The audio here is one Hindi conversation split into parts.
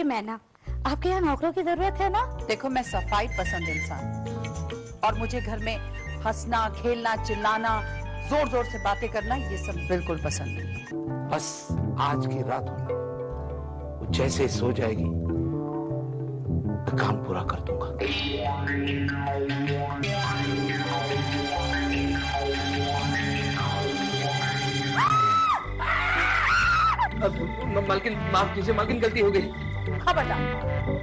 मैना, आपके यहाँ नौकरों की जरूरत है ना? देखो, मैं सफाई पसंद इंसान और मुझे घर में हंसना, खेलना, चिल्लाना, जोर जोर से बातें करना, ये सब बिल्कुल पसंद नहीं। बस आज की रात होगी, वो जैसे सो जाएगी तो काम पूरा कर दूंगा। मालकिन माफ कीजिए, मालकिन गलती हो गई। खबरदार,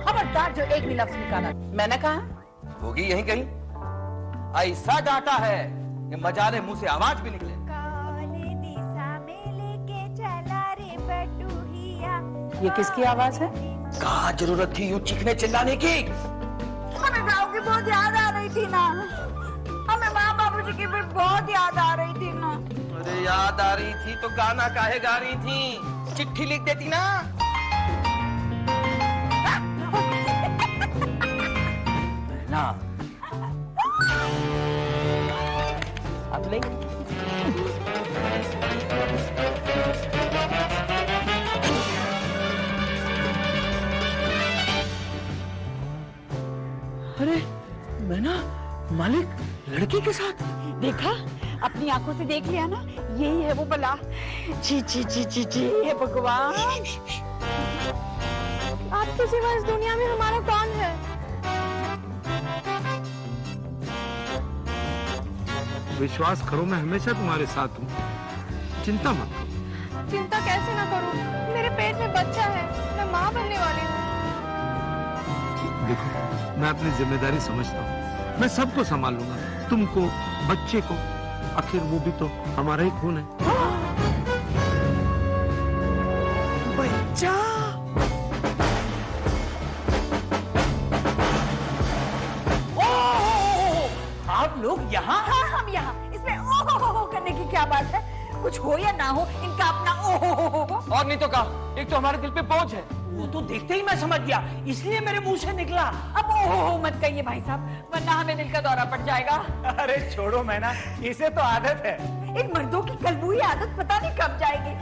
खबरदार जो एक भी लफ्ज निकाला मैंने कहा होगी यहीं कहीं। ऐसा डांटा है कि मजाले मुंह से आवाज भी निकले। ये किसकी आवाज है? कहाँ जरूरत थी यूं चीखने चिल्लाने की? हमें गाँव की बहुत याद आ रही थी ना, हमें माँ बाबूजी की भी बहुत याद आ रही थी ना। अरे याद आ रही थी तो गाना काहे गा रही थी? चिट्ठी लिख देती ना। ना अब नहीं। अरे मैना, मालिक लड़की के साथ देखा, अपनी आंखों से देख लिया ना, यही है वो बला। ची ची ची ची ची, हे भगवान, आपके सिवा इस दुनिया में हमारा कौन है? विश्वास करो, मैं हमेशा तुम्हारे साथ हूँ, चिंता मत करो। चिंता कैसे ना करूं? मेरे पेट में बच्चा है, मैं माँ बनने वाली हूँ। देखो, मैं अपनी जिम्मेदारी समझता हूँ, मैं सबको संभाल लूंगा, तुमको, बच्चे को, आखिर वो भी तो हमारा ही खून है। बच्चा? आप लोग यहाँ? हाँ, हम यहाँ। इसमें ओ हो करने की क्या बात है? कुछ हो या ना हो, इनका अपना ओ हो। और नहीं तो कहा, एक तो हमारे दिल पे बोझ है। वो तो देखते ही मैं समझ गया, इसलिए मेरे मुंह से निकला। अब ओ हो मत कहिए भाई साहब, वरना हमें दिल का दौरा पड़ जाएगा। अरे छोड़ो मैना, इसे तो आदत है। इन मर्दों की कलबुई आदत पता नहीं कब जाएगी।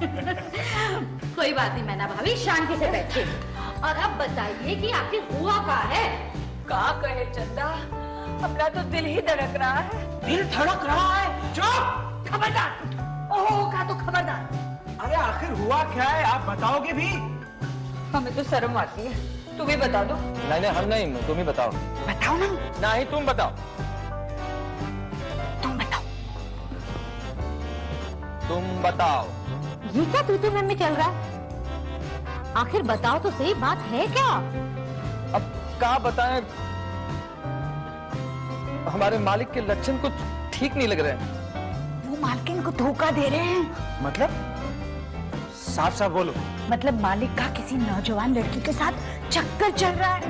कोई बात नहीं मैना भाभी, शांति से बैठिए। और अब बताइए कि आखिर हुआ क्या है? का कहे चंदा, अपना तो दिल ही धड़क रहा है। दिल धड़क रहा है? चुप! खबरदार! ओह का तो खबरदार! अरे आखिर हुआ क्या है, आप बताओगे भी? हमें तो शर्म आती है, तुम्हें बता दो। नहीं नहीं, हम नहीं, तुम ही बताओ। बताओ ना। नहीं, तुम बताओ। तुम बताओ। तुम बताओ। ये क्या तू में चल रहा है? आखिर बताओ तो सही, बात है क्या? अब क्या बताएं, हमारे मालिक के लक्षण कुछ ठीक नहीं लग रहे हैं। वो मालकिन को धोखा दे रहे हैं। मतलब? साफ साफ बोलो। मतलब मालिक का किसी नौजवान लड़की के साथ चक्कर चल रहा है,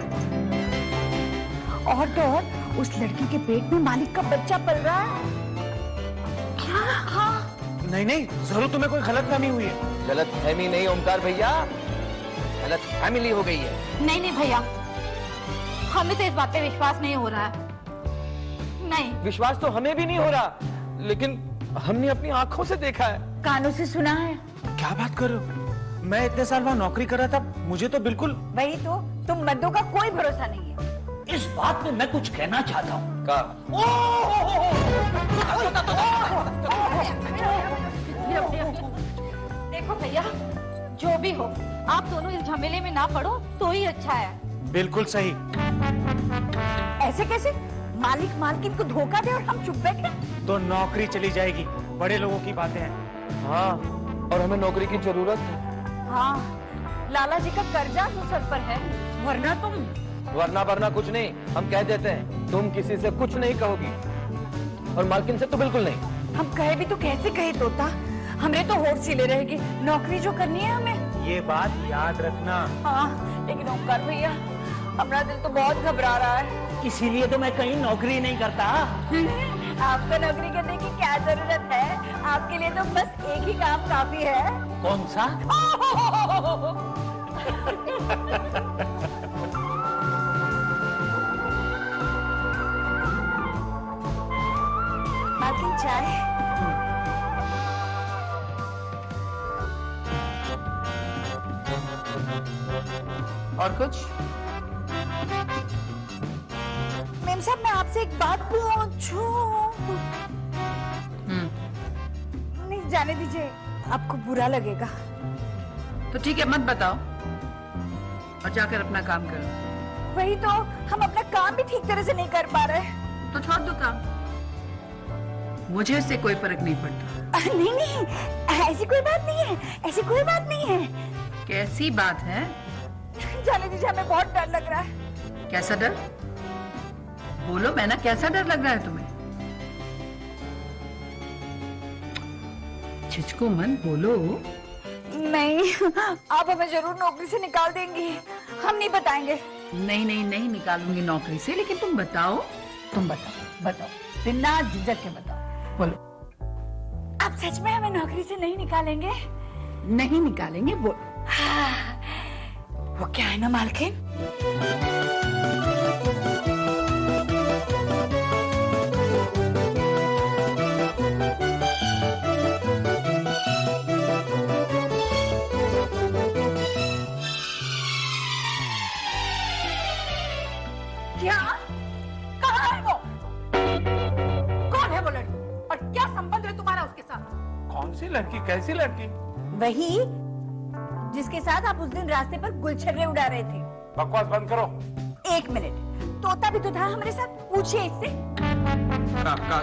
और तो और उस लड़की के पेट में मालिक का बच्चा पल रहा है। क्या? हाँ। नहीं नहीं, जरूर तुम्हें कोई गलतफहमी हुई है। गलतफहमी नहीं ओमकार भैया, गलत फैमिली हो गई है। नहीं नहीं भैया, हमें तो इस बात पे विश्वास नहीं हो रहा है। नहीं, विश्वास तो हमें भी नहीं हो रहा, लेकिन हमने अपनी आंखों से देखा है। कानों से सुना है। क्या बात कर रहे हो? मैं इतने साल वहाँ नौकरी कर रहा था, मुझे तो बिल्कुल। वही तो, तुम मर्दों का कोई भरोसा नहीं है। इस बात में मैं कुछ कहना चाहता हूँ। का देखो भैया, जो भी हो, आप दोनों इस झमेले में ना पड़ो तो ही अच्छा है। बिल्कुल सही। ऐसे कैसे? मालिक मालकिन को धोखा दे और हम चुप बैठे? तो नौकरी चली जाएगी, बड़े लोगों की बातें हैं। हाँ, और हमें नौकरी की जरूरत है। हाँ, लाला जी का कर्जा तो सर पर है, वरना तुम। वरना कुछ नहीं, हम कह देते हैं, तुम किसी से कुछ नहीं कहोगी, और मालकिन से तो बिल्कुल नहीं। हम कहे भी तो कैसे कहे तोता, हमने तो होठ सिले रहेगी, नौकरी जो करनी है हमें। ये बात याद रखना। हाँ, लेकिन ओमकार भैया, हमारा दिल तो बहुत घबरा रहा है। इसीलिए तो मैं कहीं नौकरी नहीं करता। आपको नौकरी करने की क्या जरूरत है? आपके लिए तो बस एक ही काम काफी है। कौन सा? मालकिन चाय। और कुछ? मेम साहब मैं आपसे एक बात पूछूं? नहीं जाने दीजिए, आपको बुरा लगेगा। तो ठीक है, मत बताओ और जाकर अपना काम करो। वही तो, हम अपना काम भी ठीक तरह से नहीं कर पा रहे। तो छोड़ दो काम, मुझे इससे कोई फर्क नहीं पड़ता। नहीं नहीं, ऐसी कोई बात नहीं है, ऐसी कोई बात नहीं है। कैसी बात है? जाने दीजिए, हमें बहुत डर लग रहा है। कैसा डर? बोलो मैना, कैसा डर लग रहा है तुम्हें? छिचको मत, बोलो। नहीं, आप हमें जरूर नौकरी से निकाल देंगी, हम नहीं बताएंगे। नहीं नहीं नहीं निकालूंगी नौकरी से, लेकिन तुम बताओ, बताओ बिना झिझक के बताओ, बोलो। आप सच में हमें नौकरी से नहीं निकालेंगे? नहीं निकालेंगे, बोलो। हाँ, वो क्या है ना मालकिन, क्या? कहाँ है वो? कौन है वो लड़की और क्या संबंध है तुम्हारा उसके साथ? कौन सी लड़की, कैसी लड़की? वही जिसके साथ आप उस दिन रास्ते पर गुलछर्रे उड़ा रहे थे। बकवास बंद करो। 1 मिनट, तोता भी तो था हमारे साथ, पूछिए इससे।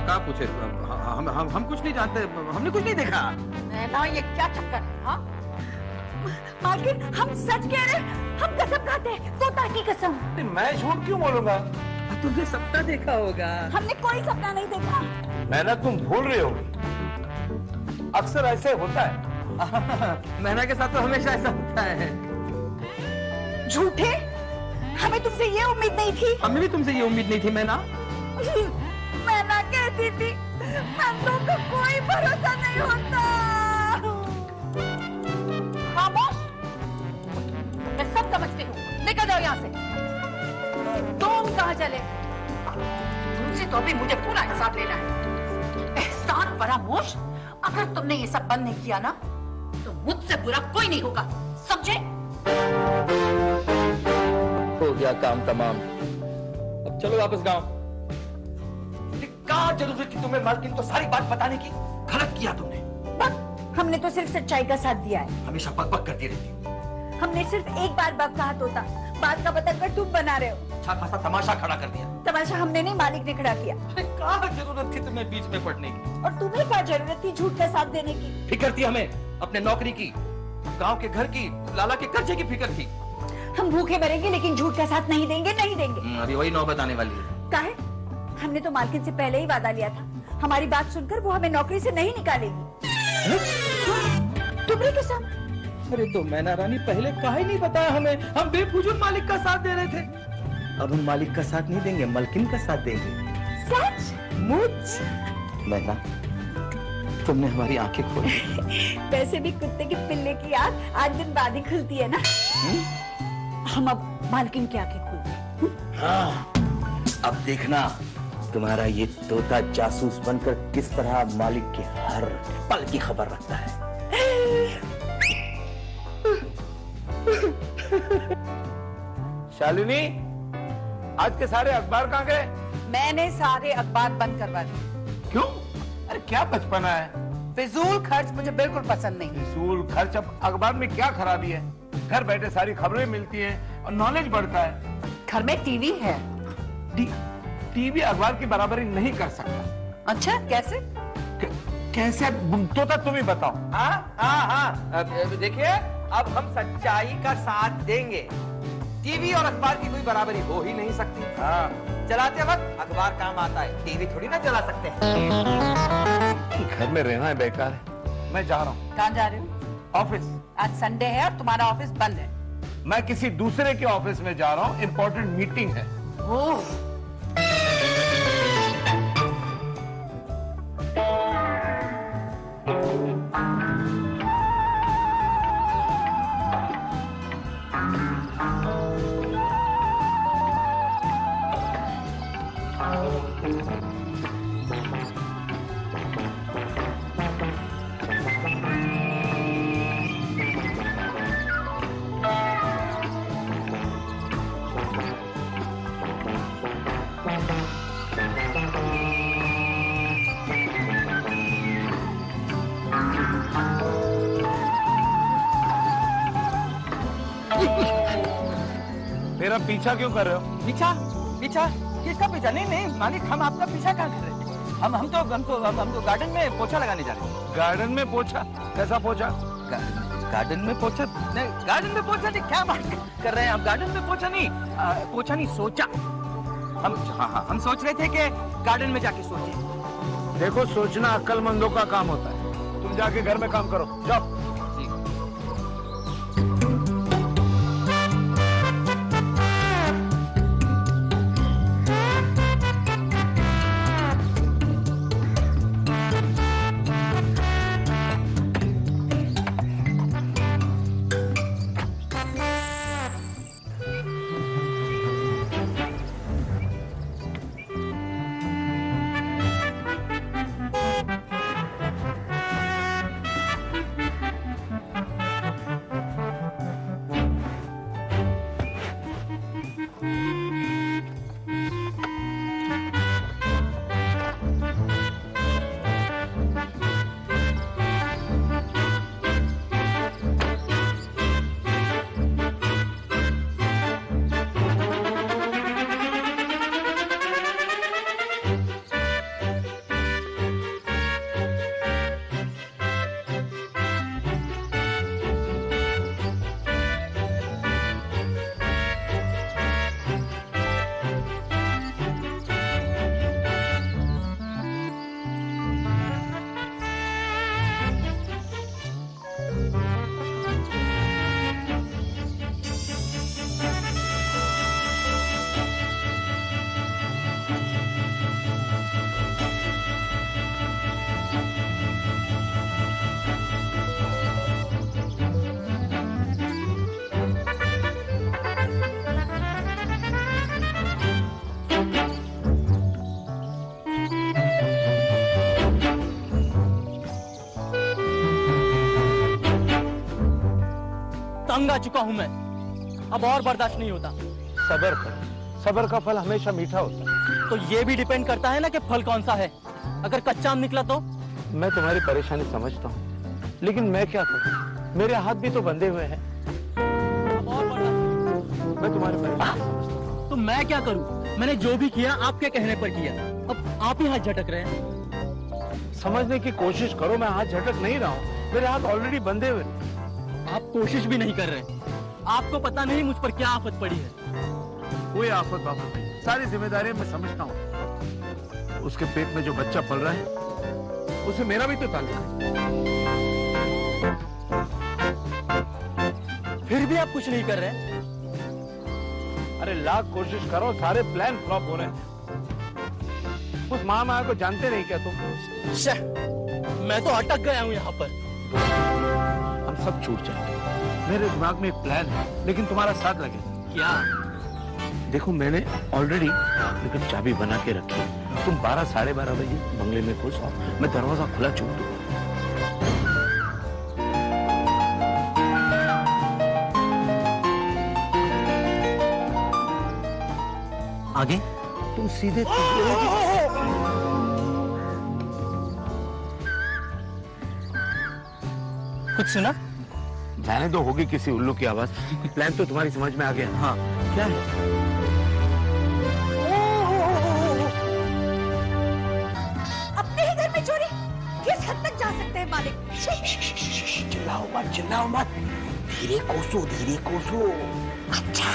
का पूछे? हम कुछ नहीं जानते, हमने कुछ नहीं देखा। नैना, ये क्या चक्कर है? हाँ, मालकिन हम सच कह रहे हैं, हम कसम खाते हैं, तोता की कसम। मैं झूठ क्यों बोलूंगा? तुमने सपना देखा होगा। हमने कोई सपना नहीं देखा। मैना, तुम भूल रहे हो, अक्सर ऐसे होता है। मैना के साथ तो हमेशा ऐसा होता है। झूठे, हमें तुमसे ये उम्मीद नहीं थी। हमें भी तुमसे ये उम्मीद नहीं थी मैना। मैं ना कहती थी, बंदों को कोई भरोसा नहीं होता। खामोश, मैं सब समझती हूँ, निकल जाओ यहाँ से। तुम कहाँ चले? तुमसे तो अभी मुझे पूरा हिसाब लेना है। एहसान फरामोश, अगर तुमने ये सब बंद नहीं किया ना, तो मुझसे बुरा कोई नहीं होगा, समझे? हो गया काम तमाम, अब चलो वापस गांव। क्या जरूरत थी तुम्हें मालकिन को सारी बात बताने की? गलत किया तुमने। बक, हमने तो सिर्फ सच्चाई का साथ दिया है। हमेशा बक बक करती रहती हो। हमने सिर्फ एक बार बक कहा तोता, बात का बतंगड़ तुम बना रहे हो। अच्छा खासा तमाशा खड़ा कर दिया। तमाशा हमने नहीं, मालिक ने खड़ा किया। क्या जरूरत थी तुम्हें बीच में पड़ने की? और तुम्हें क्या जरूरत थी झूठ का साथ देने की? फिक्र थी हमें अपने नौकरी की, गांव के घर की, लाला के कर्जे की फिक्र थी। हम भूखे मरेंगे लेकिन झूठ का साथ नहीं देंगे, नहीं देंगे। अभी वही नौबत आने वाली है। काहे? हमने तो मालकिन से पहले ही वादा लिया था, हमारी बात सुनकर वो हमें नौकरी से नहीं निकालेगी। तुम्हारी कसम। अरे तो मैना रानी पहले काहे नहीं बताया हमें? हम बेफुजूल मालिक का साथ दे रहे थे। अब हम मालिक का साथ नहीं देंगे, मलकिन का साथ देंगे। सच मुझ? मैना, तुमने हमारी आंखें खोली। वैसे भी कुत्ते के पिल्ले की आंख 8 दिन बाद ही खुलती है ना। हम अब मालकिन की आंखें खुलती। हाँ, अब देखना तुम्हारा ये तोता जासूस बनकर किस तरह मालिक के हर पल की खबर रखता है। शालिनी, आज के सारे अखबार कहाँ गए? मैंने सारे अखबार बंद करवा दिए। क्यों? अरे क्या बचपना है, फिजूल खर्च मुझे बिल्कुल पसंद नहीं। फिजूल खर्च। अब अखबार में क्या खराबी है? घर बैठे सारी खबरें मिलती हैं और नॉलेज बढ़ता है। घर में टीवी है। टीवी अखबार की बराबरी नहीं कर सकता। अच्छा, कैसे? कैसे? तोता तुम ही बताओ। हाँ, देखिए अब हम सच्चाई का साथ देंगे। टीवी और अखबार की कोई बराबरी हो ही नहीं सकती। हाँ, चलाते वक्त अखबार काम आता है, टीवी थोड़ी ना चला सकते हैं। घर में रहना है बेकार है। मैं जा रहा हूँ। कहाँ जा रहे हो? ऑफिस। आज संडे है और तुम्हारा ऑफिस बंद है। मैं किसी दूसरे के ऑफिस में जा रहा हूँ, इम्पोर्टेंट मीटिंग है। ओह, मेरा पीछा क्यों कर रहे हो? पीछा? पीछा? किसका पीछा? नहीं नहीं मालिक, हम आपका पीछा कहाँ कर रहे हैं? हम तो गार्डन में पोछा लगाने जा रहे हैं। गार्डन में पोछा? कैसा पोछा? गार्डन में पोछा नहीं, गार्डन में पोछा नहीं, क्या बात कर रहे हैं आप? गार्डन में पोछा नहीं सोचा। हम सोच रहे थे कि गार्डन में जाके सोचे। देखो, सोचना अक्लमंदों का काम होता है। तुम जाके घर में काम करो, जाओ। तंग आ चुका हूं मैं, अब और बर्दाश्त नहीं होता। सब्र करो, सब्र का फल हमेशा मीठा होता है। तो ये भी डिपेंड करता है ना कि फल कौन सा है। अगर कच्चा आम निकला तो? मैं तुम्हारी परेशानी समझता हूँ, लेकिन मैं क्या करूँ? मेरे हाथ भी तो बंधे हुए हैं। अब और बर्दाश्त। मैं तुम्हारी परेशानी समझता हूँ। तो मैं क्या करूं? मैंने जो भी किया आपके कहने पर किया, अब आप ही हाथ झटक रहे हैं। समझने की कोशिश करो, मैं हाथ झटक नहीं रहा हूँ, मेरे हाथ ऑलरेडी बंधे हुए। आप कोशिश भी नहीं कर रहे। आपको पता नहीं मुझ पर क्या आफत पड़ी है। कोई आफत बाबा भाई, सारी जिम्मेदारी मैं समझता हूँ। उसके पेट में जो बच्चा पल रहा है, उसे मेरा भी तो ताल्लुक है। फिर भी आप कुछ नहीं कर रहे। अरे लाख कोशिश करो, सारे प्लान फ्लॉप हो रहे हैं। उस महामाया को जानते नहीं क्या तुम? मैं तो अटक गया हूँ यहाँ पर। हम सब छूट जाएंगे। मेरे दिमाग में एक प्लान है, लेकिन तुम्हारा साथ लगे। क्या? देखो, मैंने ऑलरेडी लेकिन चाबी बना के रखी है। तुम 12 साढ़े 12 बजे बंगले में घुस आओ, मैं दरवाजा खुला छोड़ दूंगा। आगे? तुम सीधे कुछ सुना? जाने दो, होगी किसी उल्लू की आवाज। प्लान तो तुम्हारी समझ में आ गया। हाँ, क्या है? अपने ही घर में चोरी किस हद तक जा सकते हैं मालिक? चिल्लाओ मत, धीरे कोसो। अच्छा,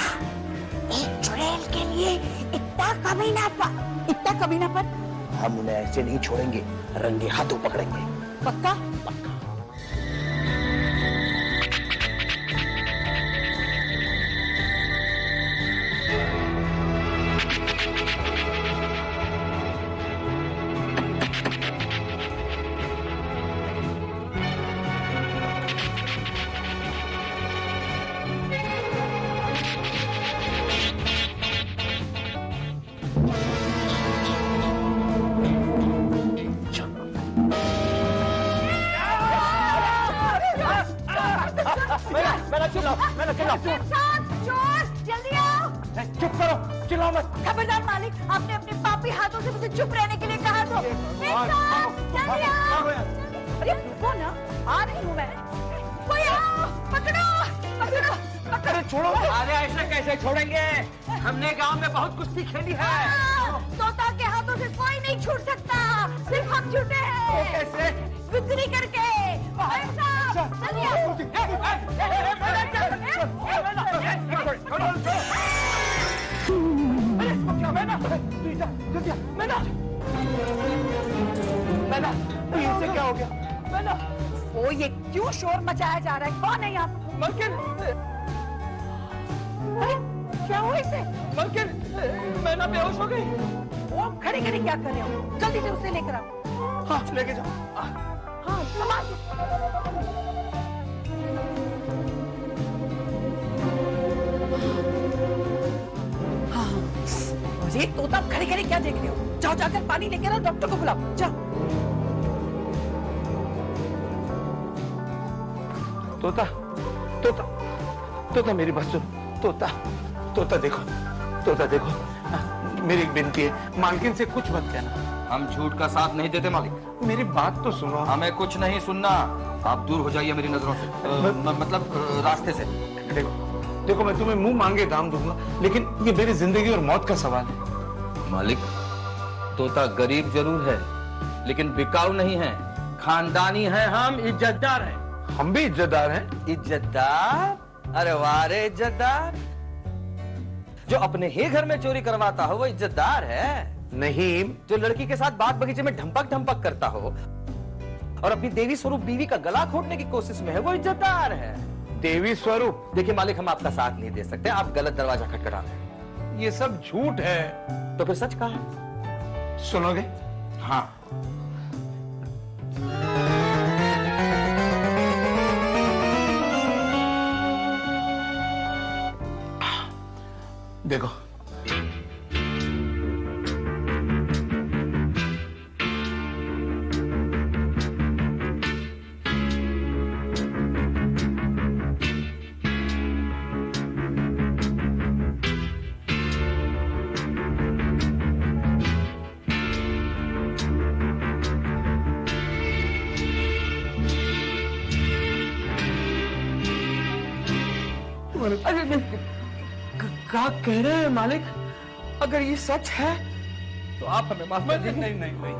एक चुड़ैल के लिए इतना कमीनापन? हम उन्हें ऐसे नहीं छोड़ेंगे, रंगे हाथों पकड़ेंगे। पक्का? चोर, जल्दी आओ! चुप करो, चिल्लाओ मत। खबरदार मालिक, आपने अपने पापी हाथों से मुझे चुप रहने के लिए कहा तो। जल्दी आओ! अरे वो ना, आ रही हूँ मैं। कोई आओ, पकड़ो! अरे छोड़ो। अरे ऐसे कैसे छोड़ेंगे? हमने गांव में बहुत कुश्ती खेली है। तोता के हाथों से कोई नहीं छूट सकता, सिर्फ हम छूटे हैं। कैसे? बिजली करके। भाई साहब, चलिए। इनसे क्या हो गया? मैना, ओ ये क्यों शोर मचाया जा रहा है? कौन है यहाँ? मलकिन, अरे क्या हुआ इसे? मलकिन, मैना बेहोश हो गई। वो खड़े खड़े क्या कर रहे हो? जल्दी से उसे लेकर आओ। हाँ, लेके जाओ। हाँ संभाल। हाँ अरे तोता खड़े खड़े क्या देख रहे हो? जाओ जाकर पानी लेकर आओ, डॉक्टर को बुलाओ, जाओ। तोता, तोता, तोता मेरी बात सुनो। तोता, तोता देखो, तोता देखो, मेरी एक विनती है, मालकिन से कुछ मत कहना। हम झूठ का साथ नहीं देते मालिक। मेरी बात तो सुनो। हमें कुछ नहीं सुनना। आप दूर हो जाइए मेरी नजरों से, मतलब रास्ते से। देखो, देखो मैं तुम्हें मुंह मांगे दाम दूंगा, लेकिन ये मेरी जिंदगी और मौत का सवाल है। मालिक, तोता गरीब जरूर है, लेकिन बिकाऊ नहीं है। खानदानी है, हम इज्जतदार हैं। हम भी इज्जतदार हैं। इज्जतदार? अरे वाह रे इज्जतदार। जो अपने ही घर में चोरी करवाता हो वो इज्जतदार है? नहीं, जो लड़की के साथ बाग बगीचे में ढंपक ढंपक करता हो और अपनी देवी स्वरूप बीवी का गला घोटने की कोशिश में है, वो इज्जतदार है। देवी स्वरूप। देखिए मालिक, हम आपका साथ नहीं दे सकते। आप गलत दरवाजा खटखटा रहे हैं। ये सब झूठ है। तो फिर सच कहा? सुनोगे? हाँ। देखो, अरे क्या कह रहे हैं मालिक? अगर ये सच है तो आप हमें माफ कर दीजिए। नहीं नहीं नहीं,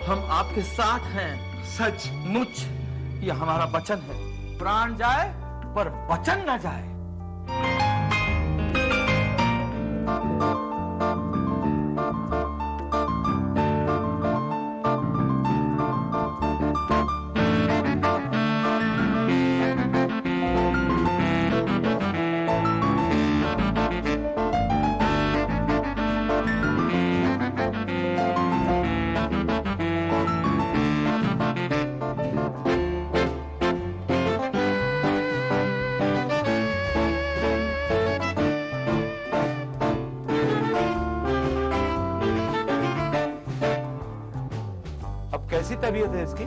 हम आपके साथ हैं, सच। मुझ ये हमारा वचन है। प्राण जाए पर वचन न जाए। कैसी तबीयत है इसकी?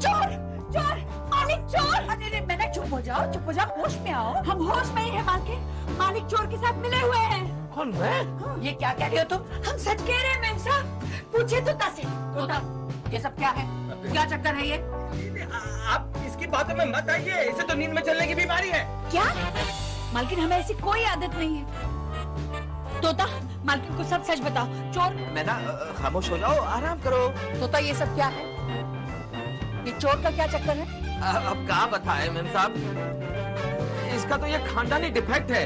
चोर, चोर, मालिक चोर। अरे मैंने चुप हो जाओ, चुप हो जाओ, होश में आओ। हम होश में ही हैं मालिक। मालिक चोर के साथ मिले हुए हैं। कौन मैं? ये क्या कह रहे हो तुम? हम सच कह रहे हैं मेम साहब। पूछिए तोता से। तोता, ये सब क्या है? क्या चक्कर है ये? आप इसकी बातों में मत आइए। इसे तो नींद में चलने की बीमारी है। क्या? मालकिन हमें ऐसी कोई आदत नहीं है। तोता, मालकिन को सब सच बताओ। चोर। मैं ना, खामोश हो जाओ, आराम करो। तोता, ये सब क्या है? ये चोर का क्या चक्कर है? अब क्या बताएं मेम साहब, इसका तो ये खानदानी डिफेक्ट है।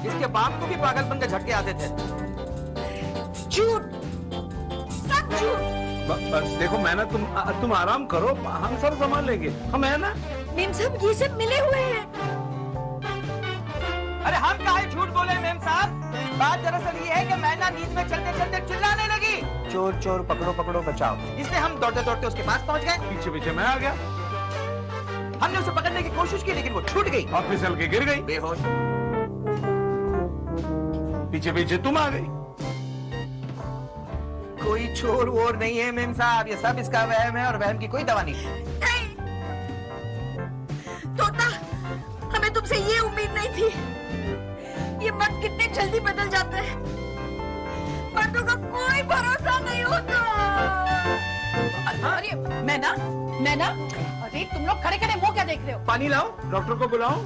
इसके बाप को भी पागलपन के झटके आते थे। झूठ, सब झूठ। बस देखो मैं ना, तुम आराम करो, हम सब संभाल लेंगे। हम है ना? मेम साहब ये सब मिले हुए हैं। अरे हम काहे झूठ बोले मेम साहब? बात दरअसल ये है कि मैना नींद में चलते चलते चिल्लाने लगी, चोर चोर पकड़ो पकड़ो बचाओ। इसलिए हम दौड़ते दौड़ते उसके पास पहुंच गए। पीछे पीछे मैं आ गया। हमने उसे पकड़ने की कोशिश की, लेकिन वो छूट गई और फिसल के गिर गई। बेहोश। पीछे पीछे तुम आ गई। कोई चोर वोर नहीं है मेम साहब, ये सब इसका वहम है और वहम की कोई दवा नहीं। तोता, हमें तुमसे ये उम्मीद नहीं थी। ये मर्द कितने जल्दी बदल जाते हैं। मर्दों का कोई भरोसा नहीं होता। अरे मैना, मैना, अरे तुम लोग खड़े खड़े मुंह क्या देख रहे हो? पानी लाओ, डॉक्टर को बुलाओ।